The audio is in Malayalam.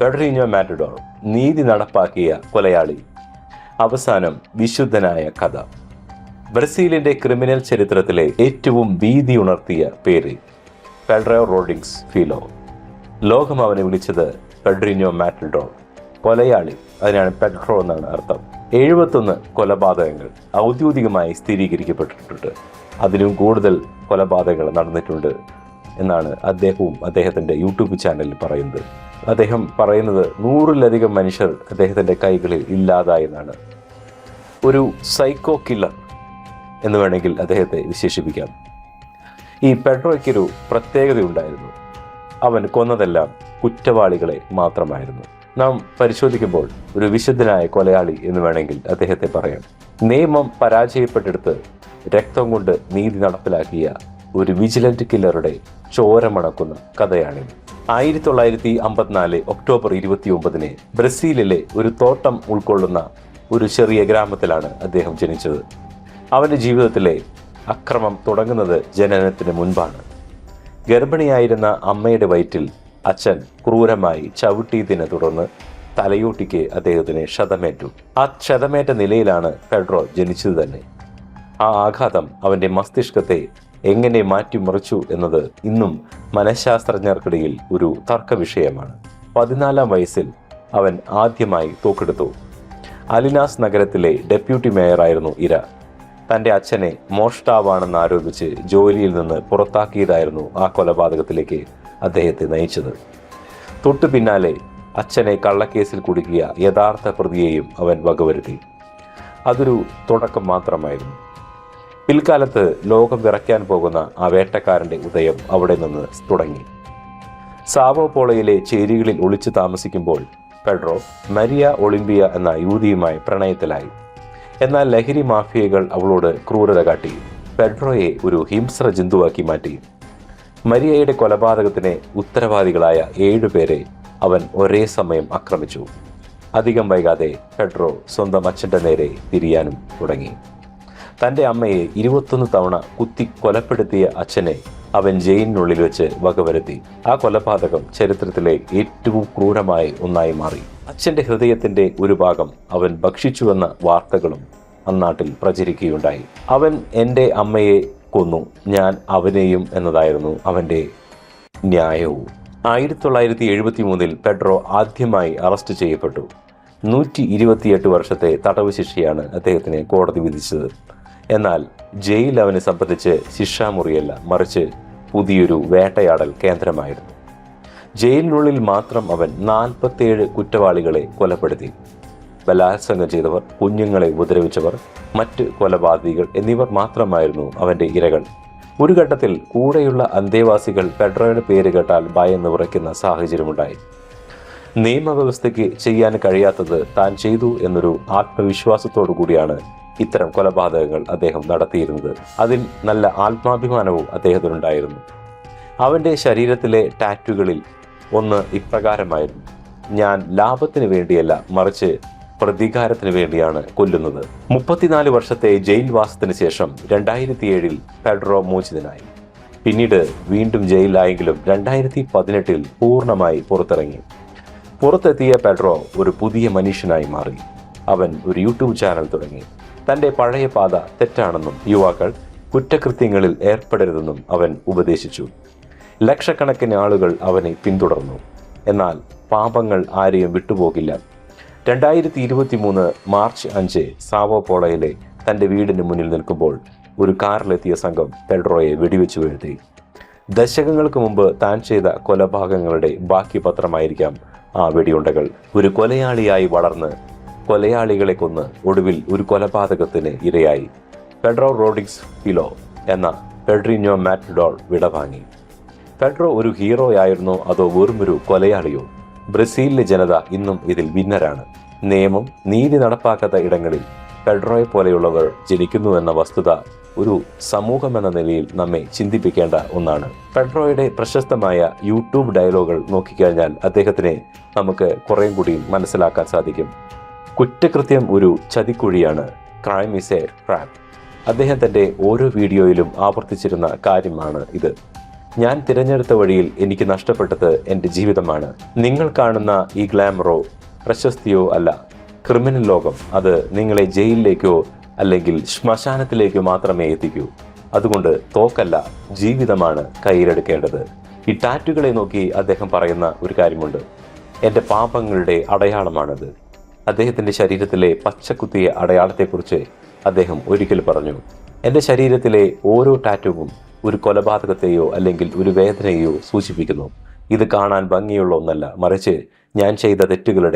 പെഡ്രീഞ്ഞോ മാറ്റഡോർ, നീതി നടപ്പാക്കിയ കൊലയാളി, അവസാനം വിശുദ്ധനായ കഥ. ബ്രസീലിന്റെ ക്രിമിനൽ ചരിത്രത്തിലെ ഏറ്റവും ഭീതി ഉണർത്തിയ പേര് പെഡ്രോ റോഡ്രിഗ്സ് ഫിലോ. ലോകം അവനെ വിളിച്ചത് പെഡ്രീഞ്ഞോ മാറ്റഡോർ, കൊലയാളി. അതിനാണ് പെഡ്രോ എന്നാണ് അർത്ഥം. 71 കൊലപാതകങ്ങൾ ഔദ്യോഗികമായി സ്ഥിരീകരിക്കപ്പെട്ടിട്ടുണ്ട്. അതിലും കൂടുതൽ കൊലപാതകങ്ങൾ നടന്നിട്ടുണ്ട് എന്നാണ് അദ്ദേഹത്തിൻ്റെ യൂട്യൂബ് ചാനലിൽ പറയുന്നത്. അദ്ദേഹം പറയുന്നത് 100-ലധികം മനുഷ്യർ അദ്ദേഹത്തിൻ്റെ കൈകളിൽ ഇല്ലാതായെന്നാണ്. ഒരു സൈക്കോ കില്ലർ എന്ന് വേണമെങ്കിൽ അദ്ദേഹത്തെ വിശേഷിപ്പിക്കാം. ഈ പെഡ്രോയ്ക്കൊരു പ്രത്യേകതയുണ്ടായിരുന്നു. അവൻ കൊന്നതെല്ലാം കുറ്റവാളികളെ മാത്രമായിരുന്നു. നാം പരിശോധിക്കുമ്പോൾ ഒരു വിശുദ്ധനായ കൊലയാളി എന്ന് വേണമെങ്കിൽ അദ്ദേഹത്തെ പറയാം. നിയമം പരാജയപ്പെട്ടെടുത്ത് രക്തം കൊണ്ട് നീതി നടപ്പിലാക്കിയ ഒരു വിജിലന്റ് കില്ലറുടെ ചോരമണക്കുന്ന കഥയാണിത്. 1954 ഒക്ടോബർ 29 ബ്രസീലിലെ ഒരു തോട്ടം ഉൾക്കൊള്ളുന്ന ഒരു ചെറിയ ഗ്രാമത്തിലാണ് അദ്ദേഹം ജനിച്ചത്. അവൻ്റെ ജീവിതത്തിലെ അക്രമം തുടങ്ങുന്നത് ജനനത്തിന് മുൻപാണ്. ഗർഭിണിയായിരുന്ന അമ്മയുടെ വയറ്റിൽ അച്ഛൻ ക്രൂരമായി ചവിട്ടിയതിനെ തുടർന്ന് തലയോട്ടിക്ക് അദ്ദേഹത്തിന് ക്ഷതമേറ്റു. ആ ക്ഷതമേറ്റ നിലയിലാണ് പെഡ്രോ ജനിച്ചത് തന്നെ. ആ ആഘാതം അവൻ്റെ മസ്തിഷ്കത്തെ എങ്ങനെ മാറ്റിമറിച്ചു എന്നത് ഇന്നും മനഃശാസ്ത്രജ്ഞർക്കിടയിൽ ഒരു തർക്ക വിഷയമാണ്. 14-ാം വയസ്സിൽ അവൻ ആദ്യമായി തോക്കെടുത്തു. അലിനാസ് നഗരത്തിലെ ഡെപ്യൂട്ടി മേയറായിരുന്നു ഇര. തൻ്റെ അച്ഛനെ മോഷ്ടാവാണെന്ന് ആരോപിച്ച് ജോലിയിൽ നിന്ന് പുറത്താക്കിയതായിരുന്നു ആ കൊലപാതകത്തിലേക്ക് അദ്ദേഹത്തെ നയിച്ചത്. തൊട്ടു പിന്നാലെ അച്ഛനെ കള്ളക്കേസിൽ കുടുക്കിയ യഥാർത്ഥ പ്രതിയെയും അവൻ വകവരുത്തി. അതൊരു തുടക്കം മാത്രമായിരുന്നു. പിൽക്കാലത്ത് ലോകം വിറയ്ക്കാൻ പോകുന്ന ആ വേട്ടക്കാരൻ്റെ ഉദയം അവിടെ നിന്ന് തുടങ്ങി. സാവോ പോളയിലെ ചേരികളിൽ ഒളിച്ചു താമസിക്കുമ്പോൾ പെഡ്രോ മരിയ ഒളിമ്പിയ എന്ന യുവതിയുമായി പ്രണയത്തിലായി. എന്നാൽ ലഹരി മാഫിയകൾ അവളോട് ക്രൂരത കാട്ടി പെഡ്രോയെ ഒരു ഹിംസ്ര ജന്തുവാക്കി മാറ്റി. മരിയയുടെ കൊലപാതകത്തിന് ഉത്തരവാദികളായ 7 പേരെ അവൻ ഒരേ സമയം ആക്രമിച്ചു. അധികം വൈകാതെ പെഡ്രോ സ്വന്തം അച്ഛൻ്റെ നേരെ തിരിയാനും തുടങ്ങി. തൻ്റെ അമ്മയെ 21 തവണ കുത്തി കൊലപ്പെടുത്തിയ അച്ഛനെ അവൻ ജയിലിനുള്ളിൽ വെച്ച് വകവരുത്തി. ആ കൊലപാതകം ചരിത്രത്തിലെ ഏറ്റവും ക്രൂരമായ ഒന്നായി മാറി. അച്ഛൻ്റെ ഹൃദയത്തിൻ്റെ ഒരു ഭാഗം അവൻ ഭക്ഷിച്ചുവെന്ന വാർത്തകളും അന്നാട്ടിൽ പ്രചരിക്കുകയുണ്ടായി. അവൻ എൻ്റെ അമ്മയെ കൊന്നു, ഞാൻ അവനെയും എന്നതായിരുന്നു അവൻ്റെ ന്യായവും. 1973 പെഡ്രോ ആദ്യമായി അറസ്റ്റ് ചെയ്യപ്പെട്ടു. 128 വർഷത്തെ തടവ് ശിക്ഷയാണ് അദ്ദേഹത്തിന് കോടതി വിധിച്ചത്. എന്നാൽ ജയിൽ അവനെ സംബന്ധിച്ച് ശിക്ഷാമുറിയല്ല, മറിച്ച് പുതിയൊരു വേട്ടയാടൽ കേന്ദ്രമായിരുന്നു. ജയിലിനുള്ളിൽ മാത്രം അവൻ 47 കുറ്റവാളികളെ കൊലപ്പെടുത്തി. ബലാത്സംഗം ചെയ്തവർ, കുഞ്ഞുങ്ങളെ ഉപദ്രവിച്ചവർ, മറ്റ് കൊലപാതകികൾ എന്നിവർ മാത്രമായിരുന്നു അവൻ്റെ ഇരകൾ. ഒരു ഘട്ടത്തിൽ കൂടെയുള്ള അന്തേവാസികൾ പെഡ്രോയുടെ പേര് കേട്ടാൽ ഭയന്ന് വിറയ്ക്കുന്ന സാഹചര്യമുണ്ടായി. നിയമവ്യവസ്ഥയ്ക്ക് ചെയ്യാൻ കഴിയാത്തത് താൻ ചെയ്തു എന്നൊരു ആത്മവിശ്വാസത്തോടു കൂടിയാണ് ഇത്തരം കൊലപാതകങ്ങൾ അദ്ദേഹം നടത്തിയിരുന്നത്. അതിൽ നല്ല ആത്മാഭിമാനവും അദ്ദേഹത്തിനുണ്ടായിരുന്നു. അവൻ്റെ ശരീരത്തിലെ ടാറ്റുകളിൽ ഒന്ന് ഇപ്രകാരമായിരുന്നു: ഞാൻ ലാഭത്തിന് വേണ്ടിയല്ല, മറിച്ച് പ്രതികാരത്തിന് വേണ്ടിയാണ് കൊല്ലുന്നത്. 34 വർഷത്തെ ജയിൽവാസത്തിന് ശേഷം 2007 പെഡ്രോ മോചിതനായി. പിന്നീട് വീണ്ടും ജയിലിലായെങ്കിലും 2018 പൂർണ്ണമായി പുറത്തിറങ്ങി. പുറത്തെത്തിയ പെഡ്രോ ഒരു പുതിയ മനുഷ്യനായി മാറി. അവൻ ഒരു യൂട്യൂബ് ചാനൽ തുടങ്ങി. തൻ്റെ പഴയ പാത തെറ്റാണെന്നും യുവാക്കൾ കുറ്റകൃത്യങ്ങളിൽ ഏർപ്പെടരുതെന്നും അവൻ ഉപദേശിച്ചു. ലക്ഷക്കണക്കിന് ആളുകൾ അവനെ പിന്തുടർന്നു. എന്നാൽ പാപങ്ങൾ ആരെയും വിട്ടുപോകില്ല. 2023 മാർച്ച് 5 സാവോ പോളയിലെ തൻ്റെ വീടിന് മുന്നിൽ നിൽക്കുമ്പോൾ ഒരു കാറിലെത്തിയ സംഘം പെഡ്രോയെ വെടിവെച്ചു വീഴ്ത്തി. ദശകങ്ങൾക്ക് മുമ്പ് താൻ ചെയ്ത കൊലപാതകങ്ങളുടെ ബാക്കി പത്രമായിരിക്കാം ആ വെടിയുണ്ടകൾ. ഒരു കൊലയാളിയായി വളർന്ന് കൊലയാളികളെ കൊന്ന് ഒടുവിൽ ഒരു കൊലപാതകത്തിന് ഇരയായി പെഡ്രോ റോഡ്രിഗ്സ് ഫിലോ എന്ന പെഡ്രീഞ്ഞോ മാറ്റഡോർ വിടവാങ്ങി. പെഡ്രോ ഒരു ഹീറോയായിരുന്നോ അതോ വെറുമൊരു കൊലയാളിയോ? ബ്രസീലിലെ ജനത ഇന്നും ഇതിൽ ഭിന്നരാണ്. നിയമം നീതി നടപ്പാക്കാത്ത ഇടങ്ങളിൽ പെഡ്രോയെ പോലെയുള്ളവർ ജനിക്കുന്നുവെന്ന വസ്തുത ഒരു സമൂഹമെന്ന നിലയിൽ നമ്മെ ചിന്തിപ്പിക്കേണ്ട ഒന്നാണ്. പെഡ്രോയുടെ പ്രശസ്തമായ യൂട്യൂബ് ഡയലോഗുകൾ നോക്കിക്കഴിഞ്ഞാൽ അദ്ദേഹത്തിനെ നമുക്ക് കുറേയും കൂടി മനസ്സിലാക്കാൻ സാധിക്കും. കുറ്റകൃത്യം ഒരു ചതിക്കുഴിയാണ്, ക്രൈം ഈസ് എ ട്രാപ്പ്. അദ്ദേഹം തൻ്റെ ഓരോ വീഡിയോയിലും ആവർത്തിച്ചിരുന്ന കാര്യമാണ് ഇത്. ഞാൻ തിരഞ്ഞെടുത്ത വഴിയിൽ എനിക്ക് നഷ്ടപ്പെട്ടത് എൻ്റെ ജീവിതമാണ്. നിങ്ങൾ കാണുന്ന ഈ ഗ്ലാമറോ പ്രശസ്തിയോ അല്ല. ക്രിമിനൽ ലോകം അത് നിങ്ങളെ ജയിലിലേക്കോ അല്ലെങ്കിൽ ശ്മശാനത്തിലേക്കോ മാത്രമേ എത്തിക്കൂ. അതുകൊണ്ട് തോക്കല്ല, ജീവിതമാണ് കയ്യിലെടുക്കേണ്ടത്. ഈ ടാറ്റുകളെ നോക്കി അദ്ദേഹം പറയുന്ന ഒരു കാര്യമുണ്ട്. എൻ്റെ പാപങ്ങളുടെ അടയാളമാണത്. അദ്ദേഹത്തിൻ്റെ ശരീരത്തിലെ പച്ചക്കുത്തിയ അടയാളത്തെക്കുറിച്ച് അദ്ദേഹം ഒരിക്കൽ പറഞ്ഞു, എൻ്റെ ശരീരത്തിലെ ഓരോ ടാറ്റുവും ഒരു കൊലപാതകത്തെയോ അല്ലെങ്കിൽ ഒരു വേദനയെയോ സൂചിപ്പിക്കുന്നു. ഇത് കാണാൻ ഭംഗിയുള്ള ഒന്നല്ല, മറിച്ച് ഞാൻ ചെയ്ത തെറ്റുകളുടെ